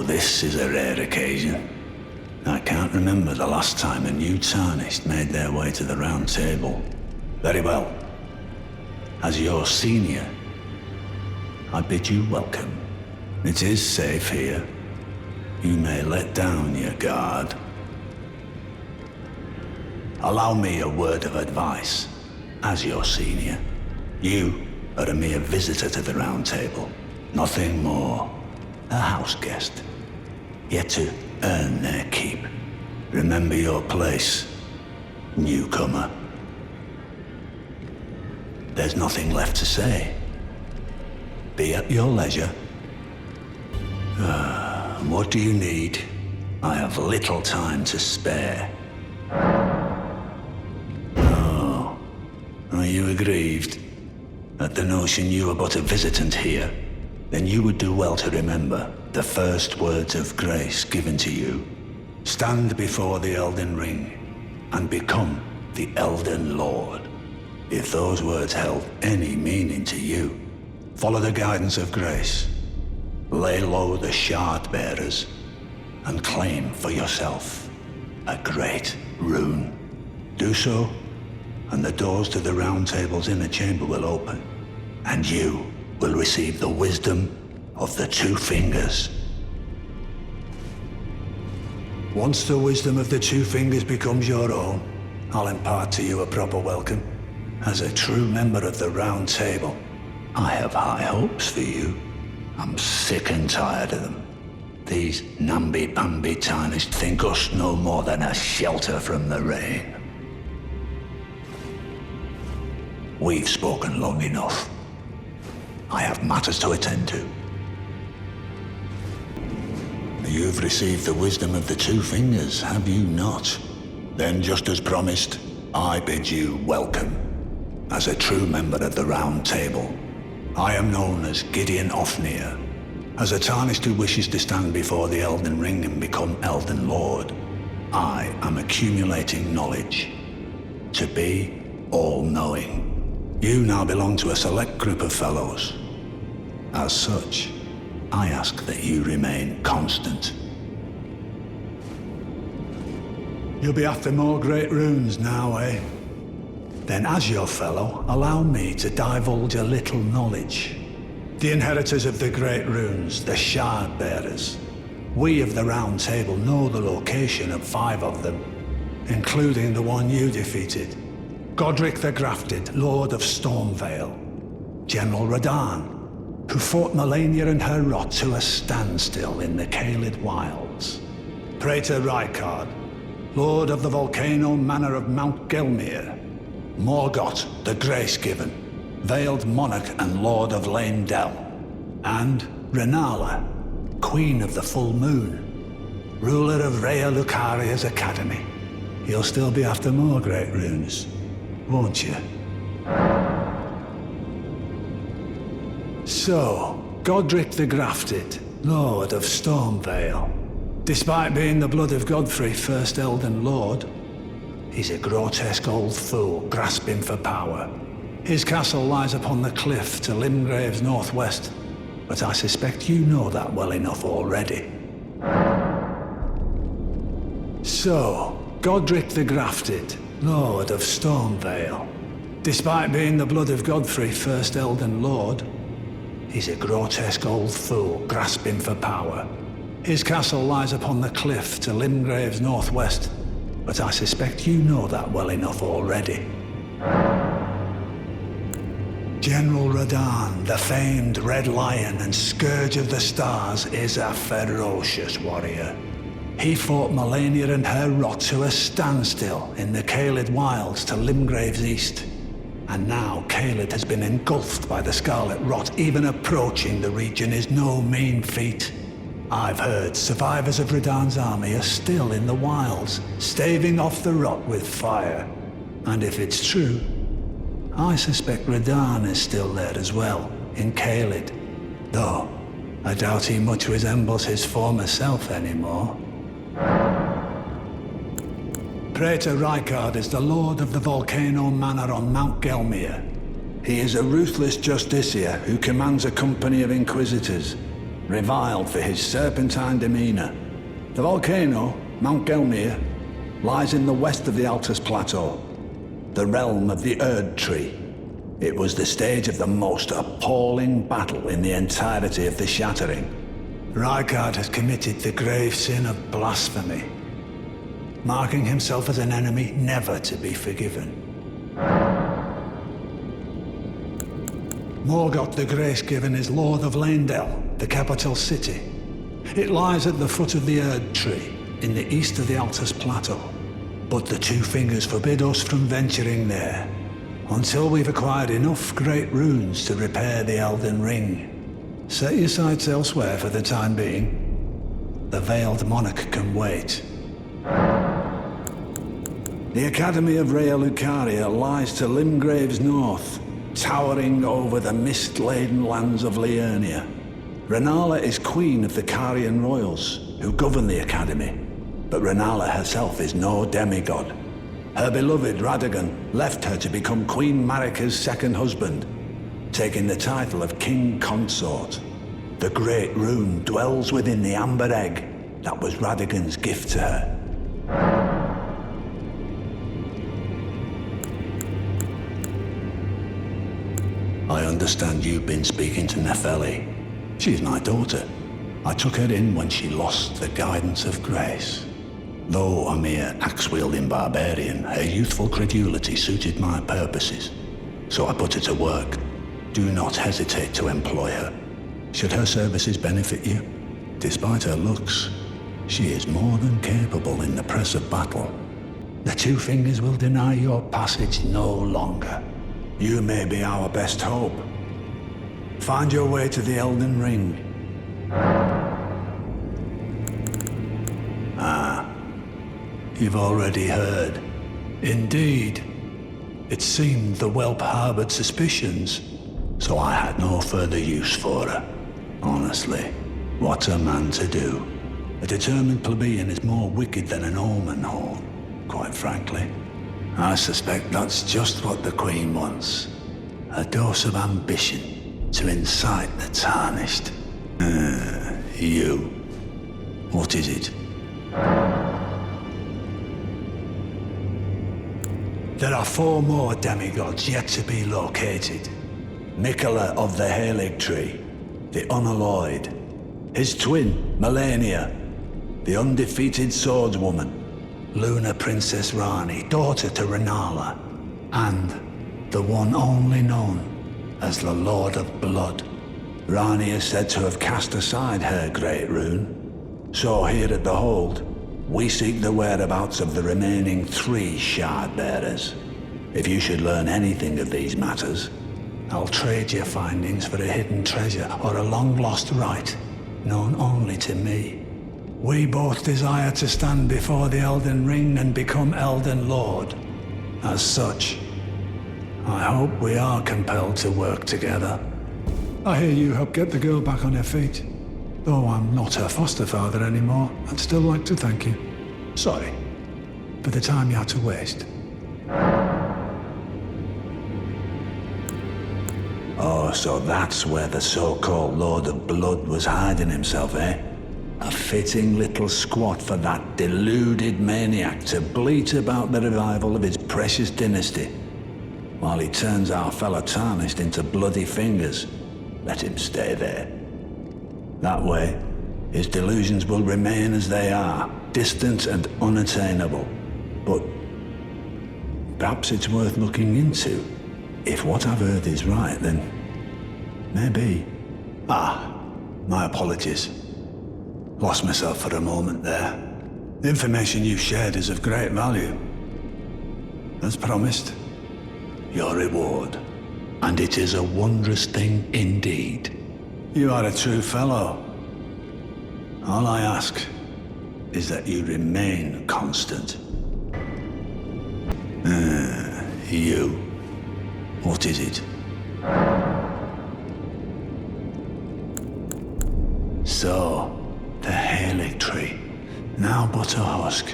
this is a rare occasion. I can't remember the last time a new Tarnished made their way to the Round Table. Very well. As your senior, I bid you welcome. It is safe here. You may let down your guard. Allow me a word of advice. As your senior, you are a mere visitor to the Round Table. Nothing more. A house guest. Yet to earn their keep. Remember your place, newcomer. There's nothing left to say. Be at your leisure. What do you need? I have little time to spare. Oh, are you aggrieved at the notion you are but a visitant here? Then you would do well to remember the first words of grace given to you. Stand before the Elden Ring and become the Elden Lord. If those words held any meaning to you, follow the guidance of grace. Lay low the shardbearers and claim for yourself a great rune. Do so, and the doors to the Round Table's inner chamber will open, and you will receive the wisdom of the Two Fingers. Once the wisdom of the Two Fingers becomes your own, I'll impart to you a proper welcome. As a true member of the Round Table, I have high hopes for you. I'm sick and tired of them. These namby-pamby Tarnished think us no more than a shelter from the rain. We've spoken long enough. I have matters to attend to. You've received the wisdom of the Two Fingers, have you not? Then, just as promised, I bid you welcome. As a true member of the Round Table, I am known as Gideon Ofnir. As a Tarnished who wishes to stand before the Elden Ring and become Elden Lord, I am accumulating knowledge. To be all-knowing. You now belong to a select group of fellows. As such, I ask that you remain constant. You'll be after more great runes now, eh? Then as your fellow, allow me to divulge a little knowledge. The inheritors of the great runes, the shardbearers. We of the Round Table know the location of 5 of them, including the one you defeated. Godric the Grafted, Lord of Stormvale. General Radahn, who fought Melania and her rot to a standstill in the Caelid Wilds. Praetor Rykard, Lord of the volcano manor of Mount Gelmir. Morgoth, the Grace-Given, Veiled Monarch and Lord of Lane Dell. And Renala, Queen of the Full Moon, ruler of Rhea Lucaria's Academy. You'll still be after more great runes, won't you? So, Godric the Grafted, Lord of Stormvale. Despite being the blood of Godfrey, first Elden Lord, he's a grotesque old fool grasping for power. His castle lies upon the cliff to Limgrave's northwest, but I suspect you know that well enough already. So, Godric the Grafted, Lord of Stormvale. Despite being the blood of Godfrey, first Elden Lord, he's a grotesque old fool grasping for power. His castle lies upon the cliff to Limgrave's northwest, but I suspect you know that well enough already. General Radahn, the famed Red Lion and Scourge of the Stars, is a ferocious warrior. He fought Melania and her rot to a standstill in the Caelid Wilds to Limgrave's east. And now Caelid has been engulfed by the Scarlet Rot. Even approaching the region is no mean feat. I've heard survivors of Radahn's army are still in the wilds, staving off the rot with fire. And if it's true, I suspect Radahn is still there as well, in Caelid. Though, I doubt he much resembles his former self anymore. Praetor Rykard is the Lord of the Volcano Manor on Mount Gelmir. He is a ruthless justiciar who commands a company of inquisitors. reviled for his serpentine demeanor. The volcano, Mount Gelmir, lies in the west of the Altus Plateau, the realm of the Erd Tree. It was the stage of the most appalling battle in the entirety of the Shattering. Rykard has committed the grave sin of blasphemy, marking himself as an enemy never to be forgiven. Morgoth the Grace-Given is Lord of Leyndell, the capital city. It lies at the foot of the Erd Tree, in the east of the Altus Plateau. But the Two Fingers forbid us from venturing there, until we've acquired enough great runes to repair the Elden Ring. Set your sights elsewhere for the time being. The Veiled Monarch can wait. The Academy of Rhea Lucaria lies to Limgrave's north, towering over the mist-laden lands of Liurnia. Rennala is queen of the Carian royals, who govern the Academy, but Rennala herself is no demigod. Her beloved Radagon left her to become Queen Marika's second husband, taking the title of King Consort. The Great Rune dwells within the Amber Egg that was Radagon's gift to her. I understand you've been speaking to Nefeli. She's my daughter. I took her in when she lost the guidance of grace. Though a mere axe-wielding barbarian, her youthful credulity suited my purposes. So I put her to work. Do not hesitate to employ her. Should her services benefit you, despite her looks, she is more than capable in the press of battle. The Two Fingers will deny your passage no longer. You may be our best hope. Find your way to the Elden Ring. You've already heard. Indeed. It seemed the whelp harbored suspicions, so I had no further use for her. Honestly, what's a man to do? A determined plebeian is more wicked than an omen horn, quite frankly. I suspect that's just what the Queen wants. A dose of ambition to incite the Tarnished. You. What is it? There are 4 more demigods yet to be located. Mikola of the Halig Tree, the Unalloyed. His twin, Melania, the undefeated swordswoman. Luna Princess Rani, daughter to Rennala. And the one only known as the Lord of Blood. Rani is said to have cast aside her great rune. So here at the Hold, we seek the whereabouts of the remaining 3 shardbearers. If you should learn anything of these matters, I'll trade your findings for a hidden treasure or a long-lost right, known only to me. We both desire to stand before the Elden Ring and become Elden Lord. As such, I hope we are compelled to work together. I hear you helped get the girl back on her feet. Though I'm not her foster father anymore, I'd still like to thank you. Sorry for the time you had to waste. Oh, so that's where the so-called Lord of Blood was hiding himself, eh? A fitting little squat for that deluded maniac to bleat about the revival of his precious dynasty, while he turns our fellow Tarnished into bloody fingers. Let him stay there. That way, his delusions will remain as they are, distant and unattainable. But perhaps it's worth looking into. If what I've heard is right, then maybe. My apologies. Lost myself for a moment there. The information you shared is of great value. As promised, your reward. And it is a wondrous thing indeed. You are a true fellow. All I ask is that you remain constant. You. What is it? So, the Halig Tree. Now but a husk.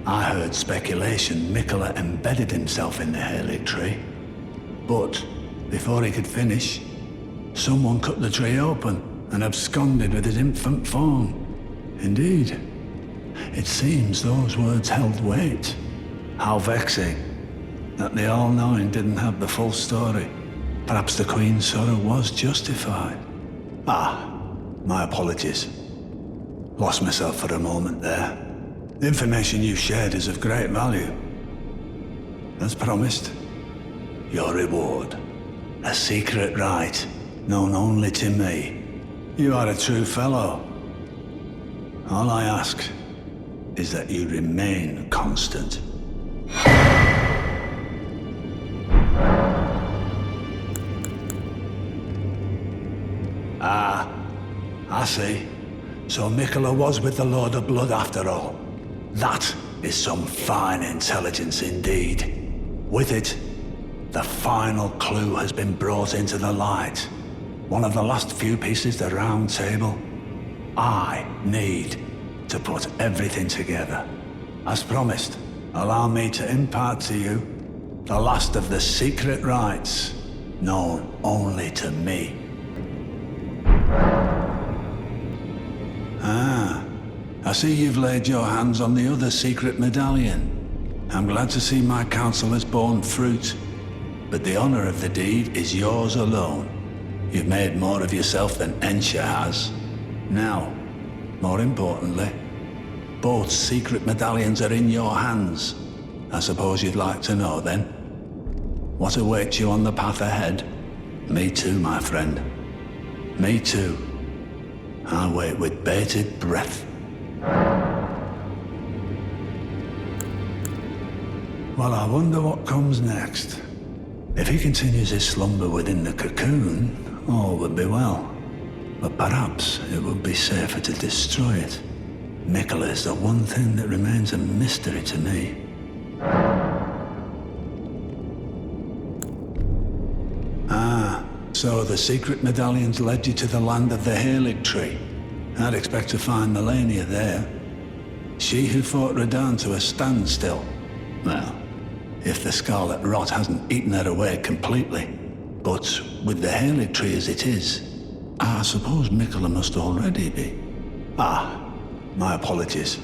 I heard speculation Mikola embedded himself in the Halig Tree. But, before he could finish, someone cut the tree open and absconded with his infant form. Indeed, it seems those words held weight. How vexing that the All-Knowing didn't have the full story. Perhaps the Queen's sorrow was justified. My apologies. Lost myself for a moment there. The information you shared is of great value. As promised, your reward. A secret rite, known only to me. You are a true fellow. All I ask is that you remain constant. I see. So Mikola was with the Lord of Blood after all. That is some fine intelligence indeed. With it, the final clue has been brought into the light. One of the last few pieces the Roundtable. I need to put everything together. As promised, allow me to impart to you the last of the secret rites, known only to me. I see you've laid your hands on the other secret medallion. I'm glad to see my counsel has borne fruit, but the honor of the deed is yours alone. You've made more of yourself than Ensha has. Now, more importantly, both secret medallions are in your hands. I suppose you'd like to know, then? What awaits you on the path ahead? Me too, my friend. Me too. I wait with bated breath. Well, I wonder what comes next. If he continues his slumber within the cocoon, all would be well. But perhaps it would be safer to destroy it. Mikola is the one thing that remains a mystery to me. So the secret medallions led you to the land of the Halig Tree. I'd expect to find Melania there. She who fought Radahn to a standstill. Well, if the Scarlet Rot hasn't eaten her away completely. But with the Halig Tree as it is, I suppose Mikola must already be. My apologies.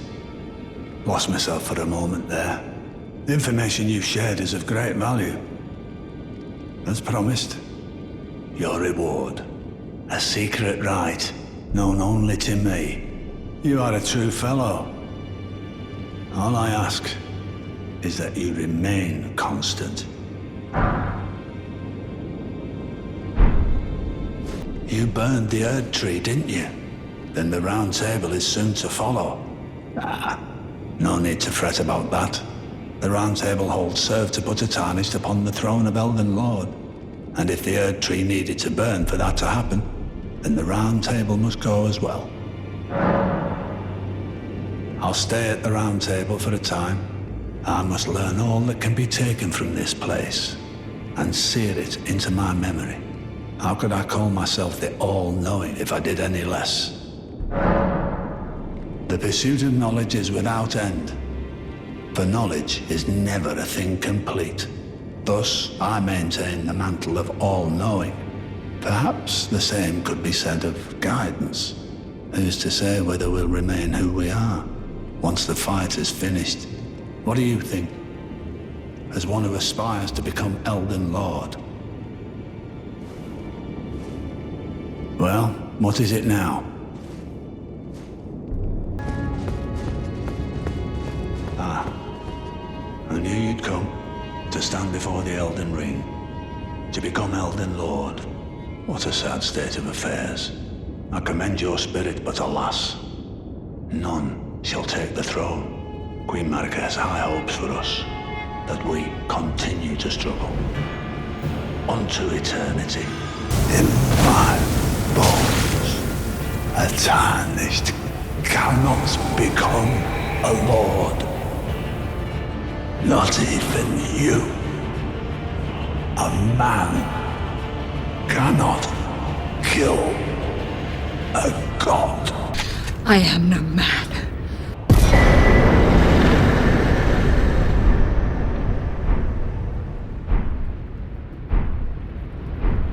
Lost myself for a moment there. The information you shared is of great value. As promised, your reward. A secret rite, known only to me. You are a true fellow. All I ask is that you remain constant. You burned the Erd Tree, didn't you? Then the Roundtable is soon to follow. No need to fret about that. The Roundtable hold served to put a tarnish upon the throne of Elden Lord. And if the Erd Tree needed to burn for that to happen, then the Roundtable must go as well. I'll stay at the Roundtable for a time. I must learn all that can be taken from this place, and sear it into my memory. How could I call myself the All-Knowing if I did any less? The pursuit of knowledge is without end, for knowledge is never a thing complete. Thus, I maintain the mantle of all-knowing. Perhaps the same could be said of guidance. Who's to say whether we'll remain who we are once the fight is finished? What do you think? As one who aspires to become Elden Lord. Well, what is it now? I knew you'd come. To stand before the Elden Ring, to become Elden Lord. What a sad state of affairs. I commend your spirit, but alas, none shall take the throne. Queen Marika has high hopes for us, that we continue to struggle. Unto eternity. In my bones, a tarnished cannot become a lord. Not even you. A man cannot kill a god. I am no man.